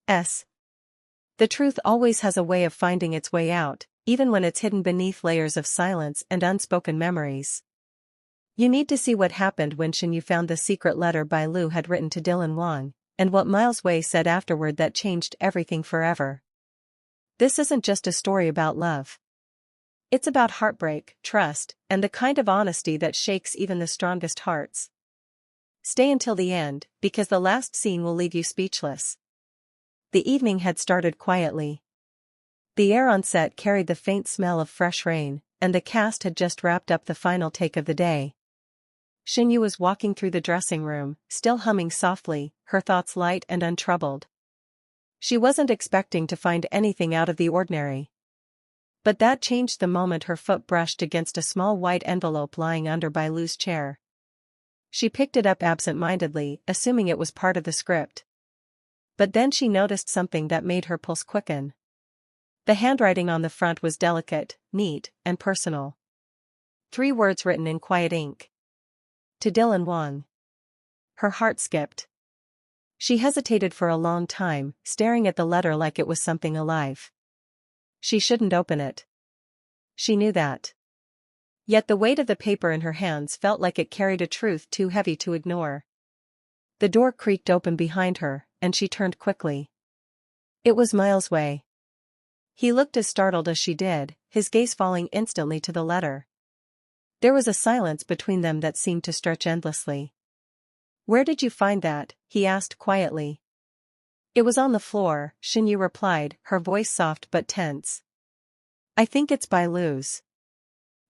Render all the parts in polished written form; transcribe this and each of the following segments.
S. The truth always has a way of finding its way out, even when it's hidden beneath layers of silence and unspoken memories. You need to see what happened when Shen Yue found the secret letter Bai Lu had written to Dylan Wang, and what Miles Wei said afterward that changed everything forever. This isn't just a story about love. It's about heartbreak, trust, and the kind of honesty that shakes even the strongest hearts. Stay until the end, because the last scene will leave you speechless. The evening had started quietly. The air on set carried the faint smell of fresh rain, and the cast had just wrapped up the final take of the day. Shen Yue was walking through the dressing room, still humming softly, her thoughts light and untroubled. She wasn't expecting to find anything out of the ordinary. But that changed the moment her foot brushed against a small white envelope lying under Bai Lu's chair. She picked it up absent-mindedly, assuming it was part of the script. But then she noticed something that made her pulse quicken. The handwriting on the front was delicate, neat, and personal. 3 words written in quiet ink. To Dylan Wang. Her heart skipped. She hesitated for a long time, staring at the letter like it was something alive. She shouldn't open it. She knew that. Yet the weight of the paper in her hands felt like it carried a truth too heavy to ignore. The door creaked open behind her, and she turned quickly. It was Miles Wei. He looked as startled as she did, his gaze falling instantly to the letter. There was a silence between them that seemed to stretch endlessly. "Where did you find that?" he asked quietly. "It was on the floor," Shen Yue replied, her voice soft but tense. "I think it's Bai Lu's."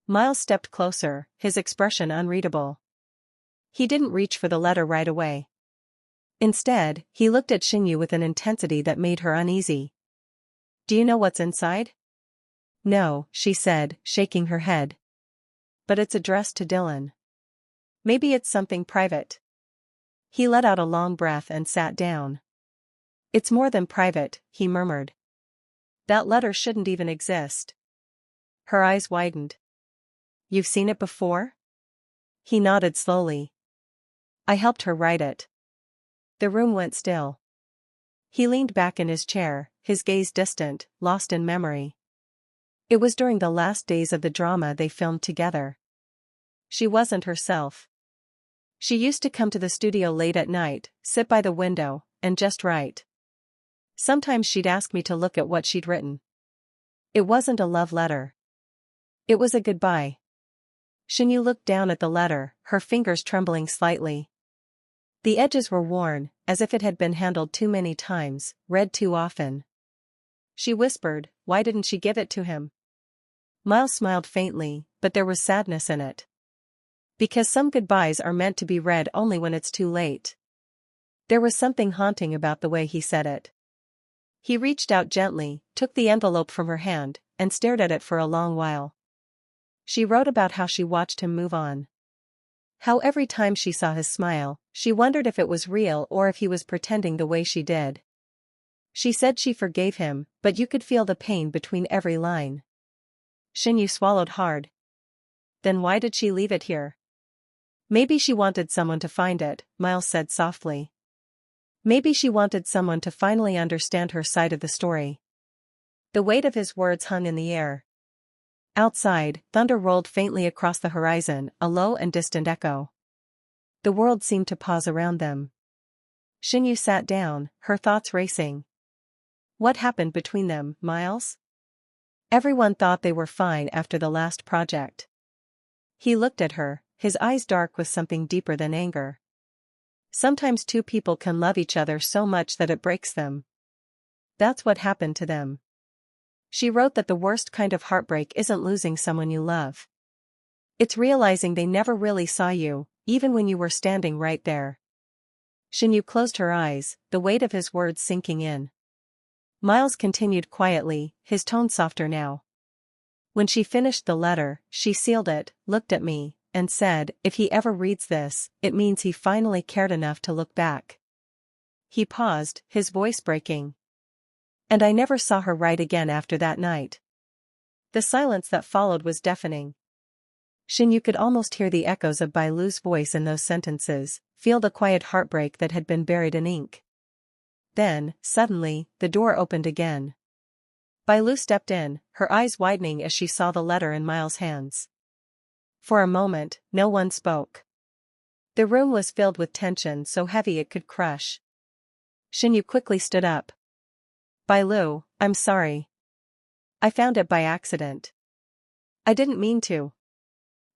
Miles stepped closer, his expression unreadable. He didn't reach for the letter right away. Instead, he looked at Shen Yue with an intensity that made her uneasy. "Do you know what's inside?" "No," she said, shaking her head. "But it's addressed to Dylan. Maybe it's something private." He let out a long breath and sat down. "It's more than private," he murmured. "That letter shouldn't even exist." Her eyes widened. "You've seen it before?" He nodded slowly. "I helped her write it." The room went still. He leaned back in his chair, his gaze distant, lost in memory. It was during the last days of the drama they filmed together. She wasn't herself. She used to come to the studio late at night, sit by the window, and just write. Sometimes she'd ask me to look at what she'd written. It wasn't a love letter. It was a goodbye. Shen Yue looked down at the letter, her fingers trembling slightly. The edges were worn, as if it had been handled too many times, read too often. She whispered, "Why didn't she give it to him?" Miles smiled faintly, but there was sadness in it. Because some goodbyes are meant to be read only when it's too late. There was something haunting about the way he said it. He reached out gently, took the envelope from her hand, and stared at it for a long while. She wrote about how she watched him move on. How every time she saw his smile, she wondered if it was real or if he was pretending the way she did. She said she forgave him, but you could feel the pain between every line. Shen Yue swallowed hard. Then why did she leave it here? Maybe she wanted someone to find it, Miles said softly. Maybe she wanted someone to finally understand her side of the story. The weight of his words hung in the air. Outside, thunder rolled faintly across the horizon, a low and distant echo. The world seemed to pause around them. Shen Yue sat down, her thoughts racing. What happened between them, Miles? Everyone thought they were fine after the last project. He looked at her, his eyes dark with something deeper than anger. Sometimes two people can love each other so much that it breaks them. That's what happened to them. She wrote that the worst kind of heartbreak isn't losing someone you love. It's realizing they never really saw you, even when you were standing right there. Shen Yue closed her eyes, the weight of his words sinking in. Miles continued quietly, his tone softer now. When she finished the letter, she sealed it, looked at me, and said, "If he ever reads this, it means he finally cared enough to look back." He paused, his voice breaking. And I never saw her write again after that night. The silence that followed was deafening. Shen Yue could almost hear the echoes of Bai Lu's voice in those sentences, feel the quiet heartbreak that had been buried in ink. Then, suddenly, the door opened again. Bai Lu stepped in, her eyes widening as she saw the letter in Miles' hands. For a moment, no one spoke. The room was filled with tension so heavy it could crush. Shen Yue quickly stood up. Bai Lu, I'm sorry. I found it by accident. I didn't mean to.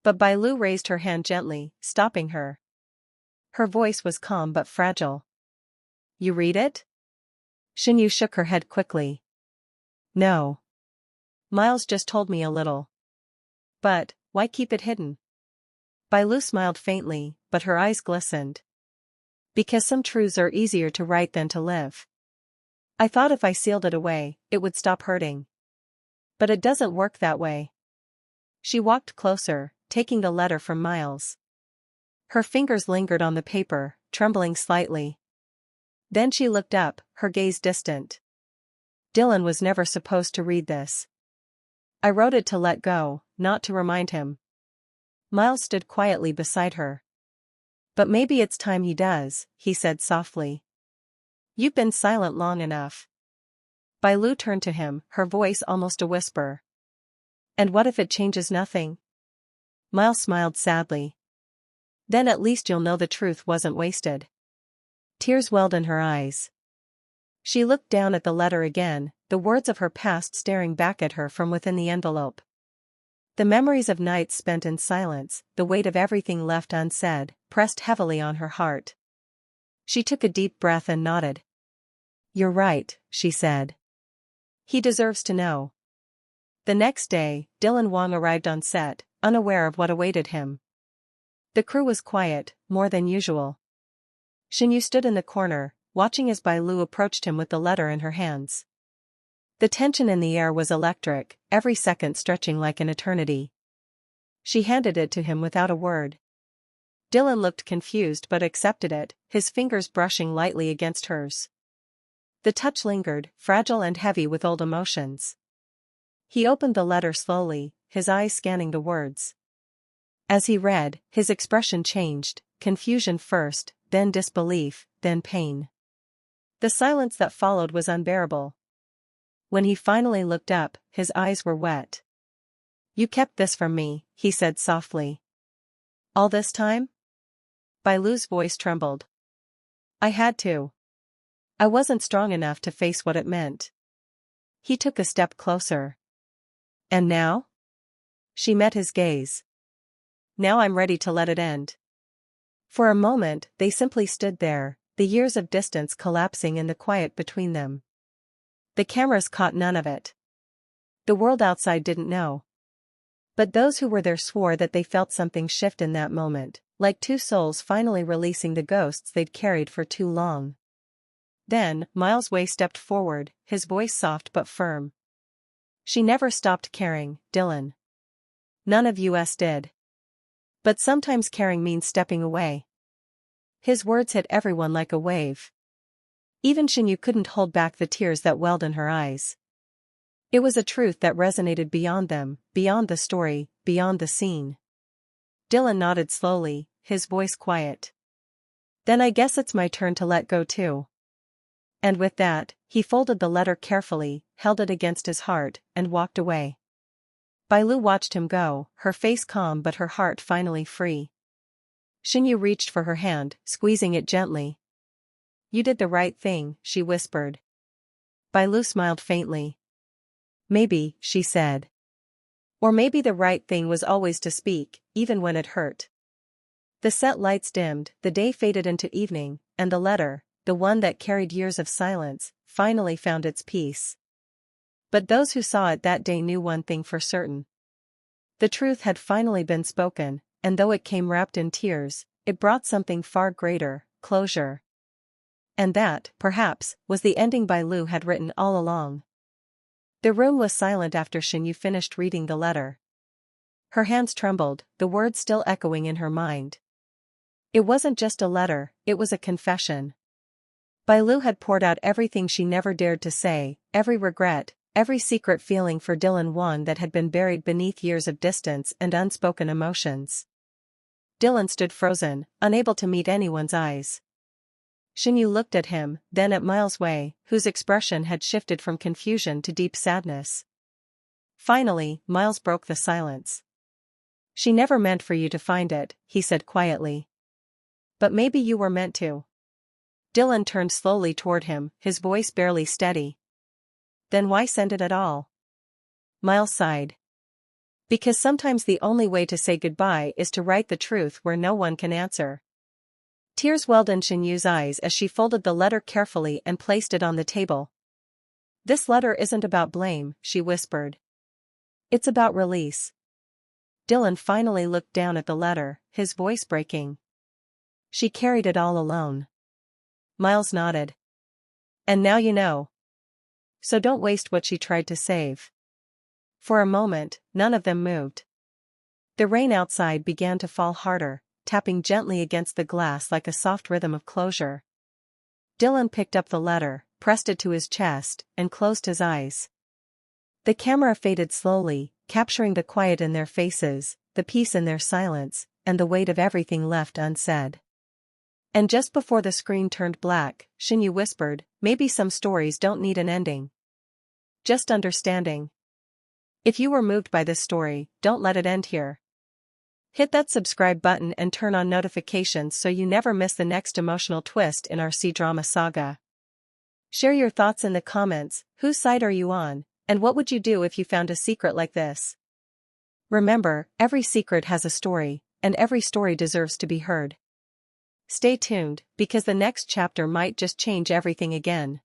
But Bai Lu raised her hand gently, stopping her. Her voice was calm but fragile. You read it? Shen Yue shook her head quickly. No. Miles just told me a little. But, why keep it hidden? Bai Lu smiled faintly, but her eyes glistened. Because some truths are easier to write than to live. I thought if I sealed it away, it would stop hurting. But it doesn't work that way. She walked closer, taking the letter from Miles. Her fingers lingered on the paper, trembling slightly. Then she looked up, her gaze distant. Dylan was never supposed to read this. I wrote it to let go, not to remind him. Miles stood quietly beside her. But maybe it's time he does, he said softly. You've been silent long enough. Bai Lu turned to him, her voice almost a whisper. And what if it changes nothing? Miles smiled sadly. Then at least you'll know the truth wasn't wasted. Tears welled in her eyes. She looked down at the letter again, the words of her past staring back at her from within the envelope. The memories of nights spent in silence, the weight of everything left unsaid, pressed heavily on her heart. She took a deep breath and nodded. You're right, she said. He deserves to know. The next day, Dylan Wang arrived on set, unaware of what awaited him. The crew was quiet, more than usual. Shen Yue stood in the corner, watching as Bai Lu approached him with the letter in her hands. The tension in the air was electric, every second stretching like an eternity. She handed it to him without a word. Dylan looked confused but accepted it, his fingers brushing lightly against hers. The touch lingered, fragile and heavy with old emotions. He opened the letter slowly, his eyes scanning the words. As he read, his expression changed, confusion first, then disbelief, then pain. The silence that followed was unbearable. When he finally looked up, his eyes were wet. You kept this from me, he said softly. All this time? Bai Lu's voice trembled. I had to. I wasn't strong enough to face what it meant. He took a step closer. And now? She met his gaze. Now I'm ready to let it end. For a moment, they simply stood there, the years of distance collapsing in the quiet between them. The cameras caught none of it. The world outside didn't know. But those who were there swore that they felt something shift in that moment, like two souls finally releasing the ghosts they'd carried for too long. Then, Miles Wei stepped forward, his voice soft but firm. She never stopped caring, Dylan. None of us did. But sometimes caring means stepping away. His words hit everyone like a wave. Even Shen Yue couldn't hold back the tears that welled in her eyes. It was a truth that resonated beyond them, beyond the story, beyond the scene. Dylan nodded slowly, his voice quiet. Then I guess it's my turn to let go too. And with that, he folded the letter carefully, held it against his heart, and walked away. Bai Lu watched him go, her face calm but her heart finally free. Shen Yue reached for her hand, squeezing it gently. You did the right thing, she whispered. Bai Lu smiled faintly. Maybe, she said. Or maybe the right thing was always to speak, even when it hurt. The set lights dimmed, the day faded into evening, and the letter, the one that carried years of silence, finally found its peace. But those who saw it that day knew one thing for certain. The truth had finally been spoken, and though it came wrapped in tears, it brought something far greater, closure. And that, perhaps, was the ending Bai Lu had written all along. The room was silent after Shen Yue finished reading the letter. Her hands trembled, the words still echoing in her mind. It wasn't just a letter, it was a confession. Bai Lu had poured out everything she never dared to say, every regret, every secret feeling for Dylan Wang that had been buried beneath years of distance and unspoken emotions. Dylan stood frozen, unable to meet anyone's eyes. Shen Yue looked at him, then at Miles Wei, whose expression had shifted from confusion to deep sadness. Finally, Miles broke the silence. "She never meant for you to find it," he said quietly. "But maybe you were meant to." Dylan turned slowly toward him, his voice barely steady. "Then why send it at all?" Miles sighed. "Because sometimes the only way to say goodbye is to write the truth where no one can answer." Tears welled in Shen Yue's eyes as she folded the letter carefully and placed it on the table. "This letter isn't about blame," she whispered. "It's about release." Dylan finally looked down at the letter, his voice breaking. "She carried it all alone." Miles nodded. "And now you know. So don't waste what she tried to save." For a moment, none of them moved. The rain outside began to fall harder, tapping gently against the glass like a soft rhythm of closure. Dylan picked up the letter, pressed it to his chest, and closed his eyes. The camera faded slowly, capturing the quiet in their faces, the peace in their silence, and the weight of everything left unsaid. And just before the screen turned black, Shen Yue whispered, "Maybe some stories don't need an ending. Just understanding. If you were moved by this story, don't let it end here. Hit that subscribe button and turn on notifications so you never miss the next emotional twist in our CDrama saga." Share your thoughts in the comments. Whose side are you on, and what would you do if you found a secret like this? Remember, every secret has a story, and every story deserves to be heard. Stay tuned, because the next chapter might just change everything again.